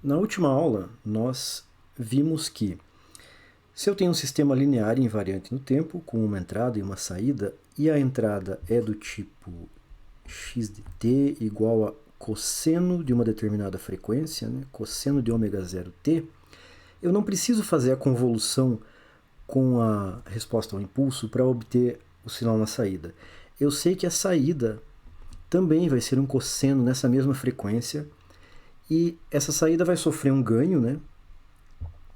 Na última aula, nós vimos que se eu tenho um sistema linear invariante no tempo, com uma entrada e uma saída, e a entrada é do tipo x de t igual a cosseno de uma determinada frequência, né? Cosseno de ômega 0t, eu não preciso fazer a convolução com a resposta ao impulso para obter o sinal na saída. Eu sei que a saída também vai ser um cosseno nessa mesma frequência, e essa saída vai sofrer um ganho, né?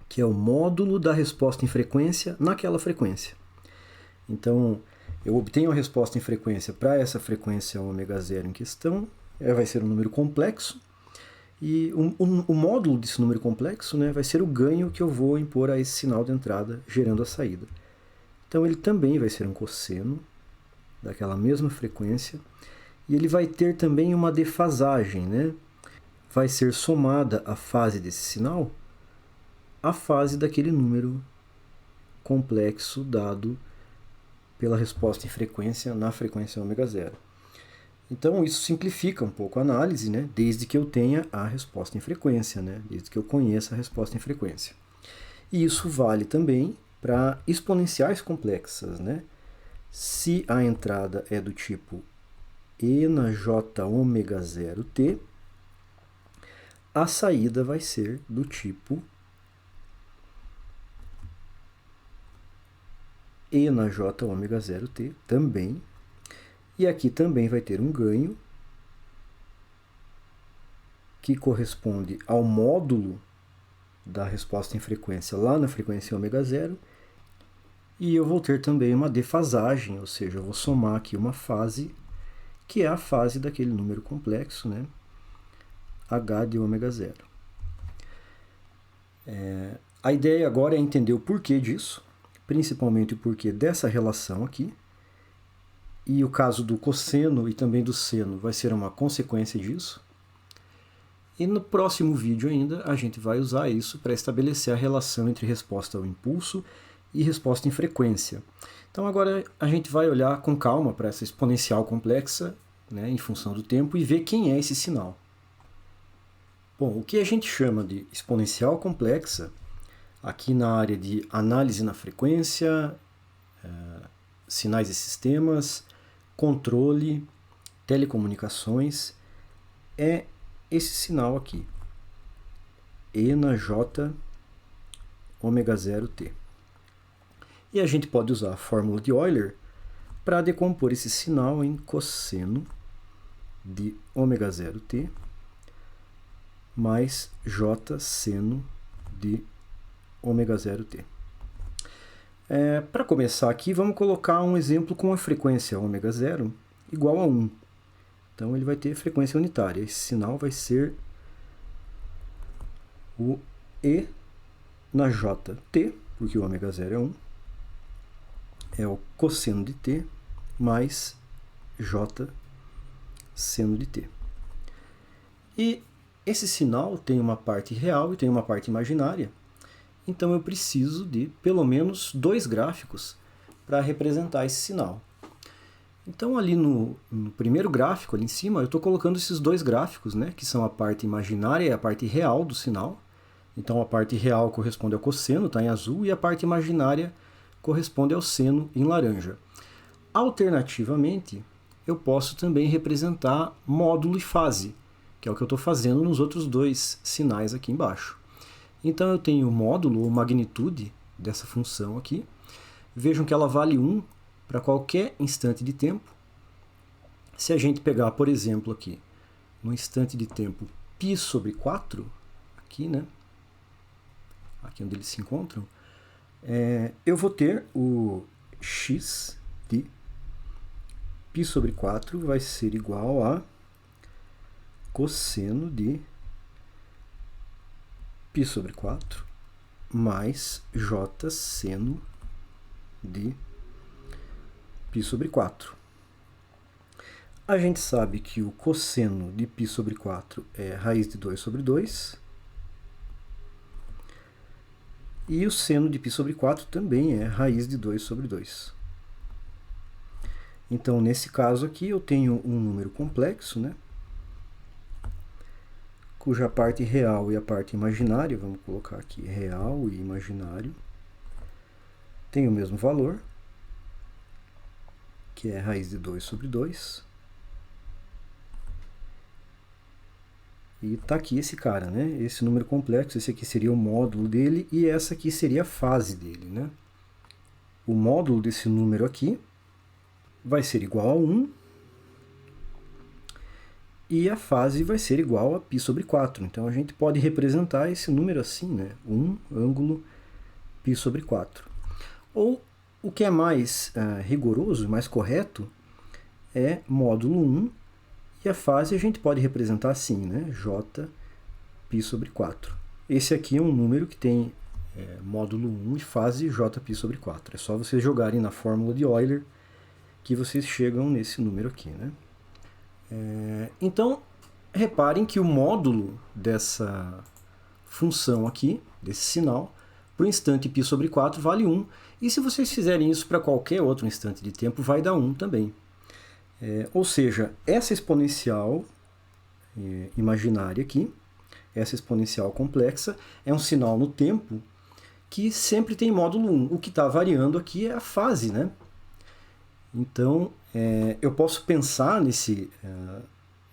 Que é o módulo da resposta em frequência naquela frequência. Então, eu obtenho a resposta em frequência para essa frequência ômega 0 em questão, vai ser um número complexo, e o módulo desse número complexo, né, vai ser o ganho que eu vou impor a esse sinal de entrada, gerando a saída. Então, ele também vai ser um cosseno daquela mesma frequência, e ele vai ter também uma defasagem, né? Vai ser somada a fase desse sinal à fase daquele número complexo dado pela resposta em frequência na frequência ômega 0. Então isso simplifica um pouco a análise, né? Desde que eu tenha a resposta em frequência, né? Desde que eu conheça a resposta em frequência. E isso vale também para exponenciais complexas, né? Se a entrada é do tipo e na j ômega 0t, a saída vai ser do tipo e na j ômega 0t também. E aqui também vai ter um ganho que corresponde ao módulo da resposta em frequência lá na frequência ômega 0. E eu vou ter também uma defasagem, ou seja, eu vou somar aqui uma fase, que é a fase daquele número complexo, né? H de ômega 0. A ideia agora é entender o porquê disso, principalmente o porquê dessa relação aqui. E o caso do cosseno e também do seno vai ser uma consequência disso. E no próximo vídeo ainda a gente vai usar isso para estabelecer a relação entre resposta ao impulso e resposta em frequência. Então agora a gente vai olhar com calma para essa exponencial complexa, né, em função do tempo, e ver quem é esse sinal. Bom, o que a gente chama de exponencial complexa, aqui na área de análise na frequência, sinais e sistemas, controle, telecomunicações, é esse sinal aqui, e na j ômega 0t. E a gente pode usar a fórmula de Euler para decompor esse sinal em cosseno de ômega 0t mais j seno de ômega 0t. Para começar aqui, vamos colocar um exemplo com a frequência ômega 0 igual a 1. Então ele vai ter frequência unitária. Esse sinal vai ser o E na jt, porque o ômega 0 é 1, é o cosseno de t mais j seno de t. E esse sinal tem uma parte real e tem uma parte imaginária. Então eu preciso de pelo menos dois gráficos para representar esse sinal. Então ali no primeiro gráfico, ali em cima, eu estou colocando esses dois gráficos, né, que são a parte imaginária e a parte real do sinal. Então a parte real corresponde ao cosseno, está em azul, e a parte imaginária corresponde ao seno, em laranja. Alternativamente, eu posso também representar módulo e fase, que é o que eu estou fazendo nos outros dois sinais aqui embaixo. Então eu tenho o módulo, ou magnitude, dessa função aqui. Vejam que ela vale 1 para qualquer instante de tempo. Se a gente pegar, por exemplo, aqui, no instante de tempo π sobre 4, aqui, né? Aqui onde eles se encontram, eu vou ter o x de π sobre 4 vai ser igual a cosseno de π sobre 4 mais j seno de π sobre 4. A gente sabe que o cosseno de π sobre 4 é raiz de 2 sobre 2. E o seno de π sobre 4 também é raiz de 2 sobre 2. Então, nesse caso aqui, eu tenho um número complexo, né? cuja parte real e a parte imaginária, vamos colocar aqui real e imaginário, tem o mesmo valor, que é raiz de 2 sobre 2. E está aqui esse cara, né? Esse número complexo, esse aqui seria o módulo dele e essa aqui seria a fase dele, né? O módulo desse número aqui vai ser igual a 1 e a fase vai ser igual a π sobre 4. Então a gente pode representar esse número assim, né? 1 ângulo π sobre 4. Ou o que é mais rigoroso, mais correto, é módulo 1 e a fase a gente pode representar assim, né? J π sobre 4. Esse aqui é um número que tem módulo 1 e fase Jπ sobre 4. É só vocês jogarem na fórmula de Euler que vocês chegam nesse número aqui, né? Então, reparem que o módulo dessa função aqui, desse sinal, para o instante π sobre 4 vale 1. E se vocês fizerem isso para qualquer outro instante de tempo, vai dar 1 também. Ou seja, essa exponencial imaginária aqui, essa exponencial complexa, é um sinal no tempo que sempre tem módulo 1. O que está variando aqui é a fase, né? Então, eu posso pensar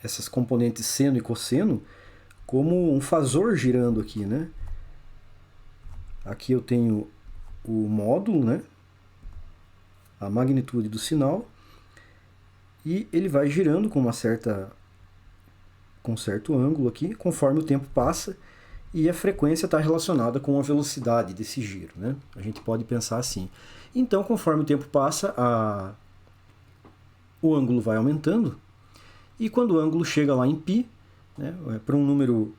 essas componentes seno e cosseno como um fazor girando aqui, né? Aqui eu tenho o módulo, né? A magnitude do sinal, e ele vai girando com um certo ângulo aqui, conforme o tempo passa, e a frequência está relacionada com a velocidade desse giro, né? A gente pode pensar assim. Então, conforme o tempo passa, o ângulo vai aumentando, e quando o ângulo chega lá em π, né, para um número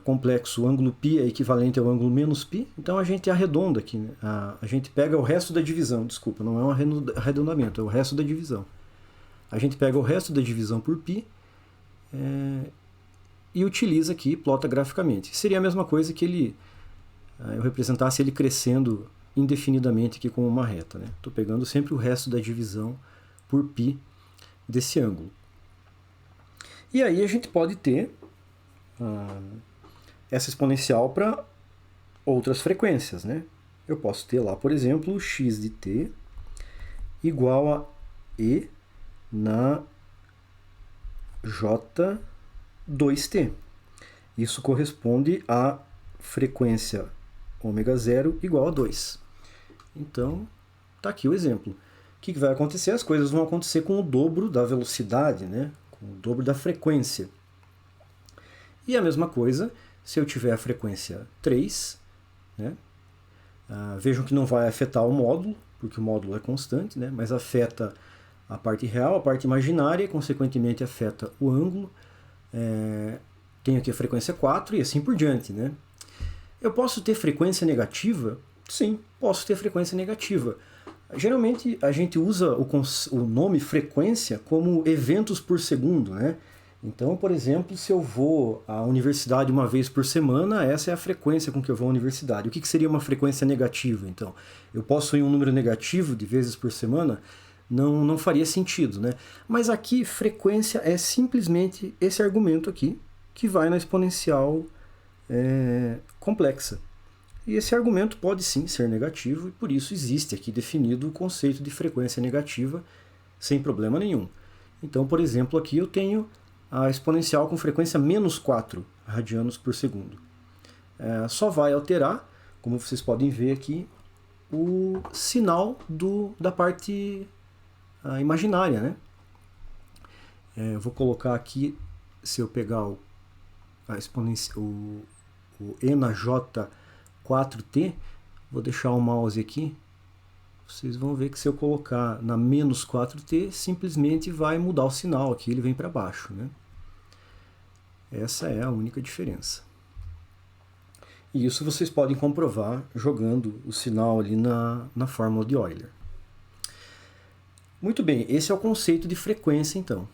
complexo, o ângulo π é equivalente ao ângulo menos π, então a gente arredonda aqui, né? A gente pega o resto da divisão, desculpa, não é um arredondamento, é o resto da divisão. A gente pega o resto da divisão por π e utiliza aqui, plota graficamente. Seria a mesma coisa que eu representasse ele crescendo indefinidamente aqui como uma reta, né? Estou pegando sempre o resto da divisão por π desse ângulo. E aí a gente pode ter essa exponencial para outras frequências, né? Eu posso ter lá, por exemplo, x de t igual a e na J2t. Isso corresponde à frequência ω0 igual a 2. Então, está aqui o exemplo. O que vai acontecer? As coisas vão acontecer com o dobro da velocidade, né? Com o dobro da frequência. E a mesma coisa se eu tiver a frequência 3, né? Vejam que não vai afetar o módulo, porque o módulo é constante, né? Mas afeta a parte real, a parte imaginária, e consequentemente afeta o ângulo. Tenho aqui a frequência 4 e assim por diante, né? Eu posso ter frequência negativa? Sim, posso ter frequência negativa. Geralmente a gente usa o nome frequência como eventos por segundo, né? Então, por exemplo, se eu vou à universidade uma vez por semana, essa é a frequência com que eu vou à universidade. O que seria uma frequência negativa, então? Eu posso ir um número negativo de vezes por semana? Não faria sentido, né? Mas aqui, frequência é simplesmente esse argumento aqui, que vai na exponencial complexa. E esse argumento pode sim ser negativo, e por isso existe aqui definido o conceito de frequência negativa sem problema nenhum. Então, por exemplo, aqui eu tenho a exponencial com frequência menos 4 radianos por segundo. Só vai alterar, como vocês podem ver aqui, o sinal da parte imaginária, né? Eu vou colocar aqui, se eu pegar o E na J4t, vou deixar o mouse aqui, vocês vão ver que se eu colocar na menos 4t, simplesmente vai mudar o sinal aqui, ele vem para baixo, né? Essa é a única diferença. E isso vocês podem comprovar jogando o sinal ali na fórmula de Euler. Muito bem, esse é o conceito de frequência, então.